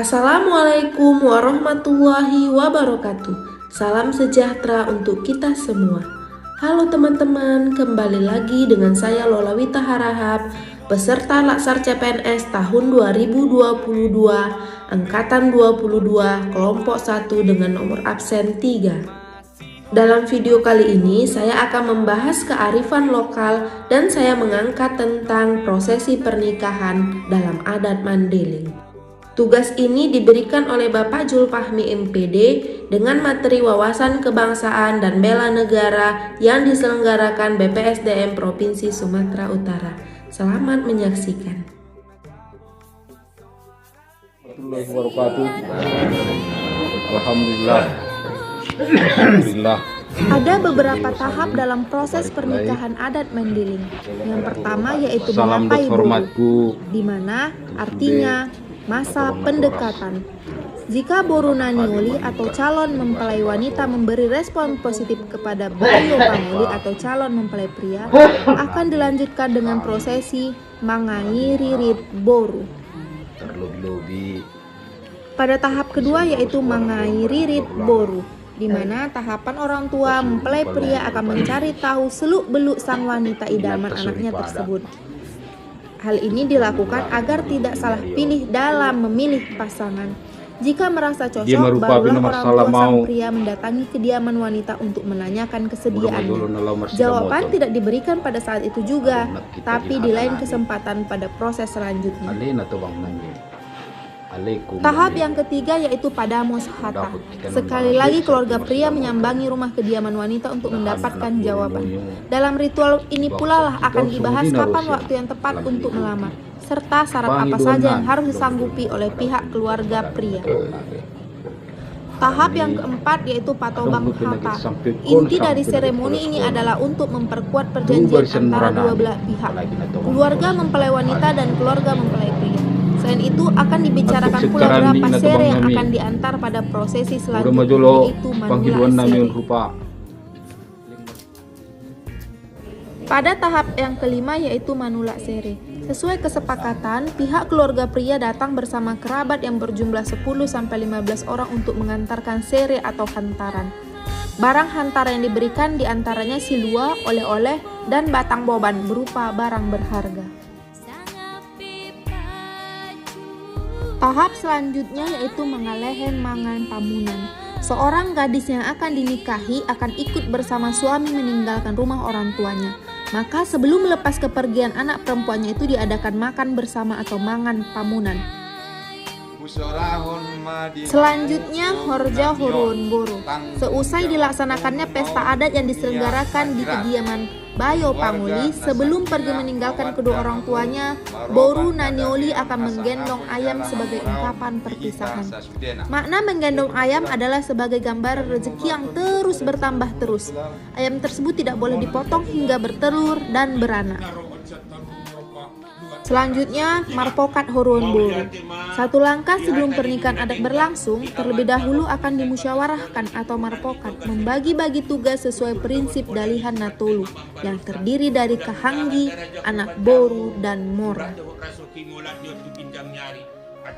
Assalamualaikum warahmatullahi wabarakatuh. Salam sejahtera untuk kita semua. Halo teman-teman, kembali lagi dengan saya Lolawita Harahap, peserta Laksar CPNS tahun 2022, Angkatan 22, kelompok 1 dengan nomor absen 3. Dalam video kali ini saya akan membahas kearifan lokal dan saya mengangkat tentang prosesi pernikahan dalam adat Mandailing. Tugas ini diberikan oleh Bapak Julfahmi MPD dengan materi wawasan kebangsaan dan bela negara yang diselenggarakan BPSDM Provinsi Sumatera Utara. Selamat menyaksikan. Alhamdulillah. Alhamdulillah. Ada beberapa tahap dalam proses pernikahan adat Mandailing. Yang pertama yaitu mengapai boru, di mana artinya masa pendekatan. Jika boru nanioli atau calon mempelai wanita memberi respon positif kepada bayo panguli atau calon mempelai pria, akan dilanjutkan dengan prosesi mangai ririt boru. Pada tahap kedua yaitu mangai ririt boru, di mana tahapan orang tua mempelai pria akan mencari tahu seluk-beluk sang wanita idaman anaknya tersebut. Hal ini dilakukan agar tidak salah pilih dalam memilih pasangan. Jika merasa cocok, barulah orang tua sang pria mendatangi kediaman wanita untuk menanyakan kesediaannya. Jawaban tidak diberikan pada saat itu juga, tapi di lain kesempatan pada proses selanjutnya. Tahap yang ketiga yaitu pada mushata. Sekali lagi keluarga pria menyambangi rumah kediaman wanita untuk mendapatkan jawaban. Dalam ritual ini pula lah akan dibahas kapan waktu yang tepat untuk melamar, serta syarat apa saja yang harus disanggupi oleh pihak keluarga pria. Tahap yang keempat yaitu patobang hata. Inti dari seremoni ini adalah untuk memperkuat perjanjian antara dua belah pihak, keluarga mempelai wanita dan keluarga mempelai pria. Selain itu akan dibicarakan pula berapa sere yang akan diantar pada prosesi selanjutnya, yaitu manula sere. Pada tahap yang kelima yaitu manula sere. Sesuai kesepakatan, pihak keluarga pria datang bersama kerabat yang berjumlah 10-15 orang untuk mengantarkan sere atau hantaran. Barang hantaran yang diberikan diantaranya silua, oleh-oleh, dan batang boban berupa barang berharga. Tahap selanjutnya yaitu mengalehen mangan pamunan. Seorang gadis yang akan dinikahi akan ikut bersama suami meninggalkan rumah orang tuanya. Maka sebelum melepas kepergian anak perempuannya itu diadakan makan bersama atau mangan pamunan. Selanjutnya horja hurun boru. Seusai dilaksanakannya pesta adat yang diselenggarakan di kediaman bayo panguli, sebelum pergi meninggalkan kedua orang tuanya, boru nanioli akan menggendong ayam sebagai ungkapan perpisahan. Makna menggendong ayam adalah sebagai gambar rezeki yang terus bertambah terus. Ayam tersebut tidak boleh dipotong hingga bertelur dan beranak. Selanjutnya, marpokat horun boru. Satu langkah sebelum pernikahan adat berlangsung, terlebih dahulu akan dimusyawarahkan atau marpokat membagi-bagi tugas sesuai prinsip dalihan natolu yang terdiri dari kahanggi, anak boru, dan mora.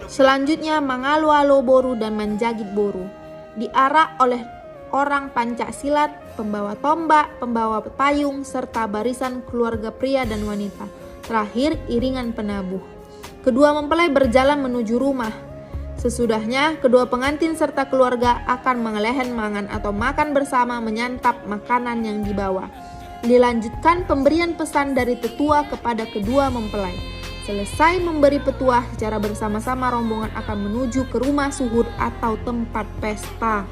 Selanjutnya, mangalu-alo boru dan menjagit boru. Diarak oleh orang pancak silat, pembawa tombak, pembawa payung, serta barisan keluarga pria dan wanita. Terakhir, iringan penabuh. Kedua mempelai berjalan menuju rumah. Sesudahnya, kedua pengantin serta keluarga akan mengelehen mangan atau makan bersama menyantap makanan yang dibawa. Dilanjutkan pemberian pesan dari tetua kepada kedua mempelai. Selesai memberi petuah, secara bersama-sama rombongan akan menuju ke rumah suhud atau tempat pesta.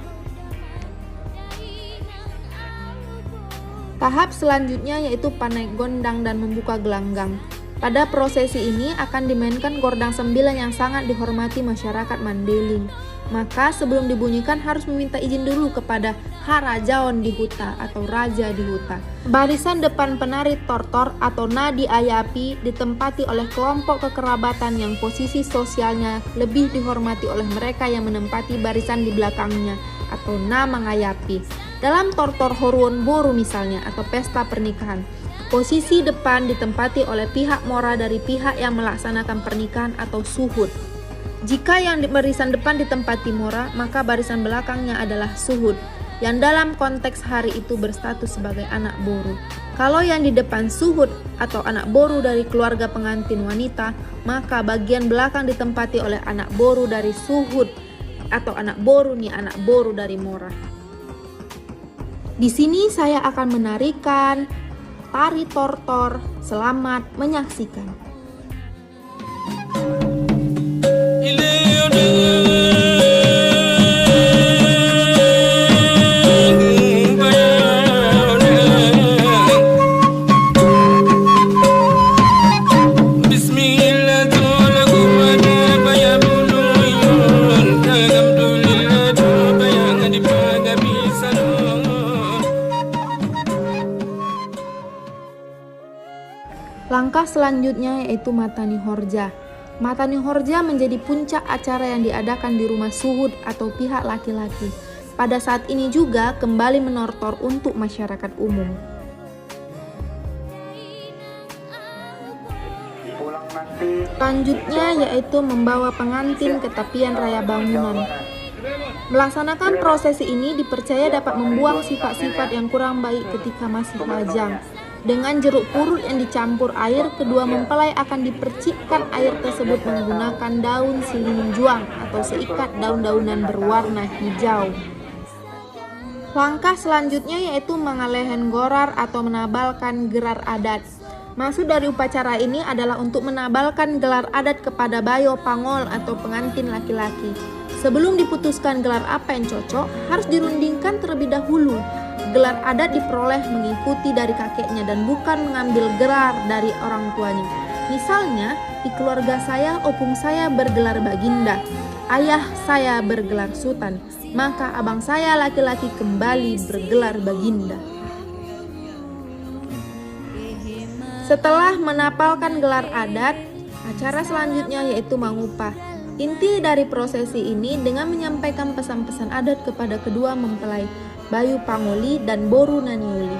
Tahap selanjutnya yaitu panaik gondang dan membuka gelanggang. Pada prosesi ini akan dimainkan gordang sembilan yang sangat dihormati masyarakat Mandailing. Maka sebelum dibunyikan harus meminta izin dulu kepada Harajaon di Huta atau Raja di Huta. Barisan depan penari tortor atau nadi ayapi ditempati oleh kelompok kekerabatan yang posisi sosialnya lebih dihormati oleh mereka yang menempati barisan di belakangnya atau nama ngayapi. Dalam tortor horun boru misalnya atau pesta pernikahan, posisi depan ditempati oleh pihak mora dari pihak yang melaksanakan pernikahan atau suhud. Jika yang di barisan depan ditempati mora, maka barisan belakangnya adalah suhud, yang dalam konteks hari itu berstatus sebagai anak boru. Kalau yang di depan suhud atau anak boru dari keluarga pengantin wanita, maka bagian belakang ditempati oleh anak boru dari suhud atau anak boru dari mora. Di sini saya akan menarikan tari tortor. Selamat menyaksikan. Langkah selanjutnya yaitu Matani Horja. Matani Horja menjadi puncak acara yang diadakan di rumah suhud atau pihak laki-laki. Pada saat ini juga kembali menortor untuk masyarakat umum. Selanjutnya yaitu membawa pengantin ke tepian raya bangunan. Melaksanakan prosesi ini dipercaya dapat membuang sifat-sifat yang kurang baik ketika masih lajang. Dengan jeruk purut yang dicampur air, kedua mempelai akan dipercikkan air tersebut menggunakan daun silinjuang atau seikat daun-daunan berwarna hijau. Langkah selanjutnya yaitu mengalehen gorar atau menabalkan gelar adat. Maksud dari upacara ini adalah untuk menabalkan gelar adat kepada bayo pangol atau pengantin laki-laki. Sebelum diputuskan gelar apa yang cocok, harus dirundingkan terlebih dahulu. Gelar adat diperoleh mengikuti dari kakeknya dan bukan mengambil gelar dari orang tuanya. Misalnya, di keluarga saya, opung saya bergelar baginda, ayah saya bergelar sultan, maka abang saya laki-laki kembali bergelar baginda. Setelah menapalkan gelar adat, acara selanjutnya yaitu mangupah. Inti dari prosesi ini dengan menyampaikan pesan-pesan adat kepada kedua mempelai, Bayu Pangoli dan Boru Naniuli.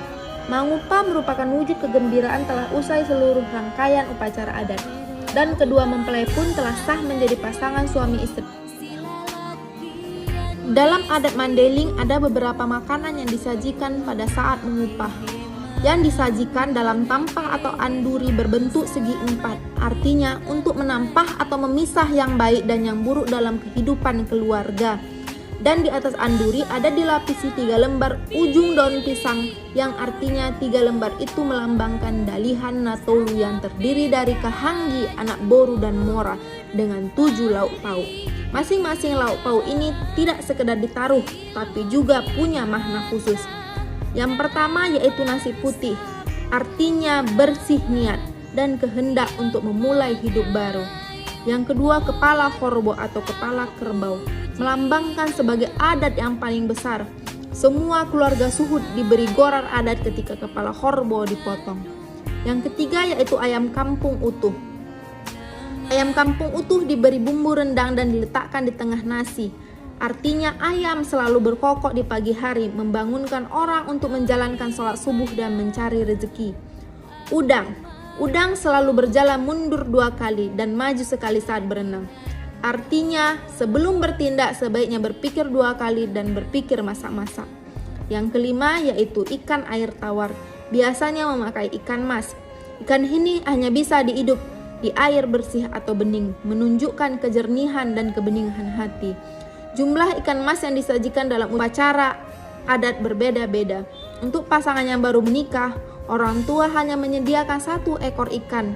Mangupah merupakan wujud kegembiraan telah usai seluruh rangkaian upacara adat, dan kedua mempelai pun telah sah menjadi pasangan suami istri. Dalam adat Mandailing ada beberapa makanan yang disajikan pada saat mengupah, yang disajikan dalam tampah atau anduri berbentuk segi empat, artinya untuk menampah atau memisah yang baik dan yang buruk dalam kehidupan keluarga. Dan di atas anduri ada dilapisi 3 lembar ujung daun pisang, yang artinya 3 lembar itu melambangkan dalihan Natolu yang terdiri dari kahanggi, anak boru dan mora dengan 7 lauk pauk. Masing-masing lauk pauk ini tidak sekedar ditaruh, tapi juga punya makna khusus. Yang pertama yaitu nasi putih, artinya bersih niat dan kehendak untuk memulai hidup baru. Yang kedua kepala korbo atau kepala kerbau, melambangkan sebagai adat yang paling besar. Semua keluarga suhud diberi gorar adat ketika kepala korbo dipotong. Yang ketiga yaitu ayam kampung utuh. Ayam kampung utuh diberi bumbu rendang dan diletakkan di tengah nasi. Artinya ayam selalu berkokok di pagi hari, membangunkan orang untuk menjalankan sholat subuh dan mencari rezeki. Udang selalu berjalan mundur 2 kali dan maju sekali saat berenang. Artinya sebelum bertindak sebaiknya berpikir 2 kali dan berpikir masak-masak. Yang kelima yaitu ikan air tawar, biasanya memakai ikan mas. Ikan ini hanya bisa dihidup di air bersih atau bening, menunjukkan kejernihan dan kebeningan hati. Jumlah ikan mas yang disajikan dalam upacara adat berbeda-beda. Untuk pasangan yang baru menikah, orang tua hanya menyediakan 1 ekor ikan.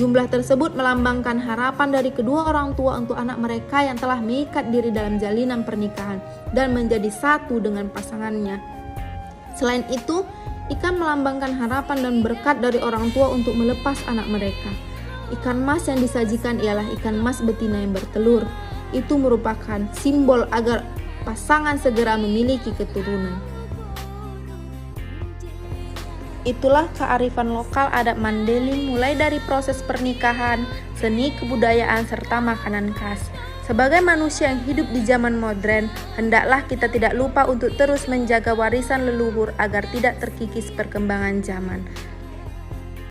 Jumlah tersebut melambangkan harapan dari kedua orang tua untuk anak mereka yang telah mengikat diri dalam jalinan pernikahan dan menjadi satu dengan pasangannya. Selain itu, ikan melambangkan harapan dan berkat dari orang tua untuk melepas anak mereka. Ikan mas yang disajikan ialah ikan mas betina yang bertelur. Itu merupakan simbol agar pasangan segera memiliki keturunan. Itulah kearifan lokal adat Mandailing, mulai dari proses pernikahan, seni kebudayaan, serta makanan khas. Sebagai manusia yang hidup di zaman modern, hendaklah kita tidak lupa untuk terus menjaga warisan leluhur agar tidak terkikis perkembangan zaman.